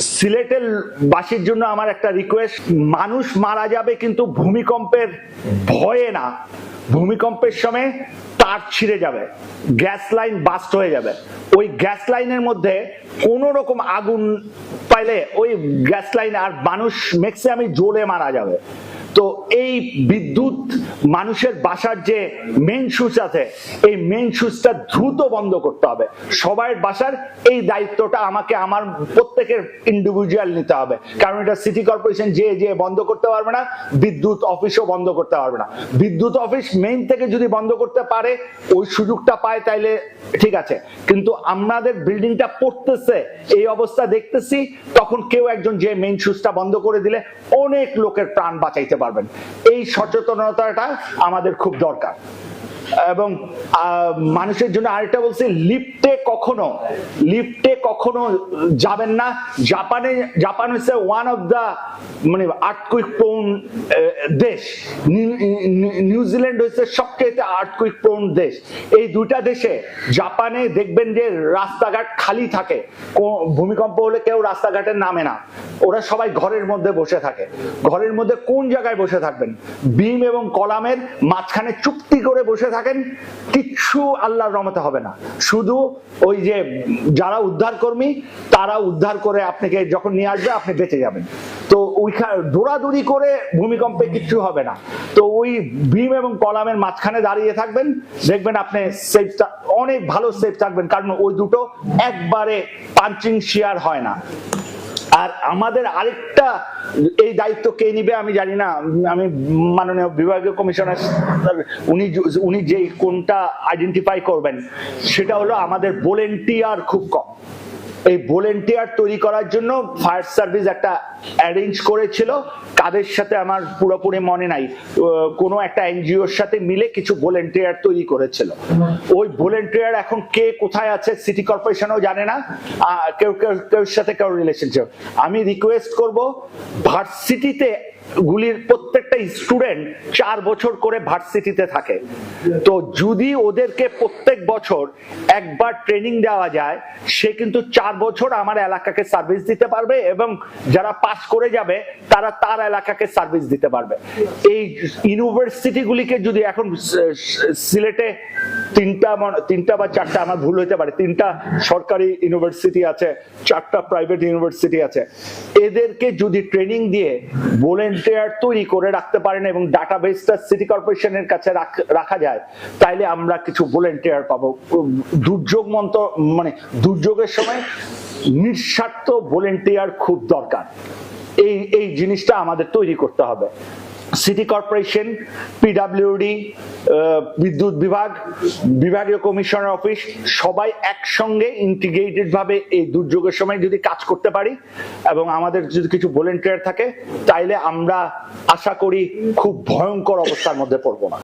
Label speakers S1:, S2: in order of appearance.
S1: সিলেটের বাসীর জন্য আমার একটা রিকোয়েস্ট, মানুষ মারা যাবে কিন্তু ভূমিকম্পের ভয়ে না। ভূমিকম্পের সময় তার ছিঁড়ে যাবে, গ্যাস লাইন বাস্ট হয়ে যাবে, ওই গ্যাস লাইনের মধ্যে কোন রকম আগুন পাইলে ওই গ্যাস লাইন আর মানুষ ম্যাক্সিমাম জ্বলে মারা যাবে। তো এই বিদ্যুৎ মানুষের বাসার যে মেইন সুইচ আছে, এই মেইন সুইচটা দ্রুত বন্ধ করতে হবে। সবার বাসার এই দায়িত্বটা আমাকে আমার প্রত্যেকের ইন্ডিভিজুয়াল নিতে হবে, কারণ এটা সিটি কর্পোরেশন যে বন্ধ করতে পারবে না, বিদ্যুৎ অফিসও বন্ধ করতে পারবে না। বিদ্যুৎ অফিস মেইন থেকে যদি বন্ধ করতে পারে, ওই সুযোগটা পায়, তাইলে ঠিক আছে। কিন্তু আমাদের বিল্ডিংটা পড়তেছে, এই অবস্থা দেখতেছি, তখন কেউ একজন যে মেইন সুইচটা বন্ধ করে দিলে অনেক লোকের প্রাণ বাঁচাইতে পারবেন। এই সচেতনতাটা আমাদের খুব দরকার। এবং মানুষের জন্য আরেকটা বলছি, লিফটে কখনো যাবেন না। জাপান হচ্ছে one of the earthquake prone দেশ, নিউজিল্যান্ড হচ্ছে সবচেয়ে আর্থকুইক প্রোন দেশ। এই দুইটা দেশে, জাপানে দেখবেন যে রাস্তাঘাট খালি থাকে, ভূমিকম্প হলে কেউ রাস্তাঘাটে নামে না, ওরা সবাই ঘরের মধ্যে বসে থাকে। ঘরের মধ্যে কোন জায়গায় বসে থাকবেন? বিম এবং কলামের মাঝখানে চুক্তি করে বসে থাকেন, কিচ্ছু আল্লাহর রহমতে হবে না। শুধু ওই যে যারা উদ্ধার কর্মী, তারা উদ্ধার করে আপনাকে যখন নিয়ে আসবে, আপনি বেঁচে যাবেন। তো ওইখানে দৌড়াদৌড়ি করে ভূমিকম্পে কিচ্ছু হবে না। তো ওই বিম এবং কলামের মাঝখানে দাঁড়িয়ে থাকবেন, দেখবেন আপনি সেফ, অনেক ভালো সেফ থাকবেন, কারণ ওই দুটো একবারে পাঞ্চিং শেয়ার হয় না। আর আমাদের আরেকটা এই দায়িত্ব কে নিবে আমি জানি না। আমি মাননীয় বিভাগীয় কমিশনার উনি যে কোনটা আইডেন্টিফাই করবেন, সেটা হলো আমাদের ভলেন্টিয়ার খুব কম। এই ভলেন্টিয়ার তৈরি করার জন্য ফায়ার সার্ভিস একটা অ্যারেঞ্জ করেছিল, কাদের সাথে আমার পুরোপুরি মনে নাই, কোনো একটা এনজিওর সাথে মিলে কিছু ভলেন্টিয়ার তৈরি করেছিল। ওই ভলেন্টিয়ার এখন কে কোথায় আছে সিটি কর্পোরেশনও জানে না, কেউ সাথে কেউ রিলেশনশিপ। আমি রিকোয়েস্ট করব, ভার্সিটিতে গুলির প্রত্যেকটা স্টুডেন্ট 4 বছর করে ভার্সিটিতে থাকে, তো যদি ওদেরকে প্রত্যেক বছর একবার ট্রেনিং দেওয়া যায়, সে কিন্তু 4 বছর আমার এলাকাকে সার্ভিস দিতে পারবে, এবং যারা পাস করে যাবে তারা তার এলাকাকে সার্ভিস দিতে পারবে। এই ইউনিভার্সিটি গুলিকে যদি এখন সিলেটে তিনটা বা চারটা, আমার ভুল হইতে পারে, 3টা সরকারি ইউনিভার্সিটি আছে, 4টা প্রাইভেট ইউনিভার্সিটি আছে, এদেরকে যদি ট্রেনিং দিয়ে ভলেন্টিয়ার তৈরি করে রাখতে পারেন এবং ডাটাবেসটা সিটি কর্পোরেশনের কাছে রাখা যায়, তাইলে আমরা কিছু ভলেন্টিয়ার পাবো। দুর্যোগের সময় নিঃস্বার্থ ভলেন্টিয়ার খুব দরকার। এই জিনিসটা আমাদের তৈরি করতে হবে। সিটি কর্পোরেশন, পিডব্লিউডি, বিদ্যুৎ বিভাগ, বিভাগীয় কমিশনার অফিস, সবাই একসঙ্গে ইন্টিগ্রেটেড ভাবে এই দুর্যোগের সময় যদি কাজ করতে পারি এবং আমাদের যদি কিছু ভলেন্টিয়ার থাকে, তাইলে আমরা আশা করি খুব ভয়ঙ্কর অবস্থার মধ্যে পড়বো না।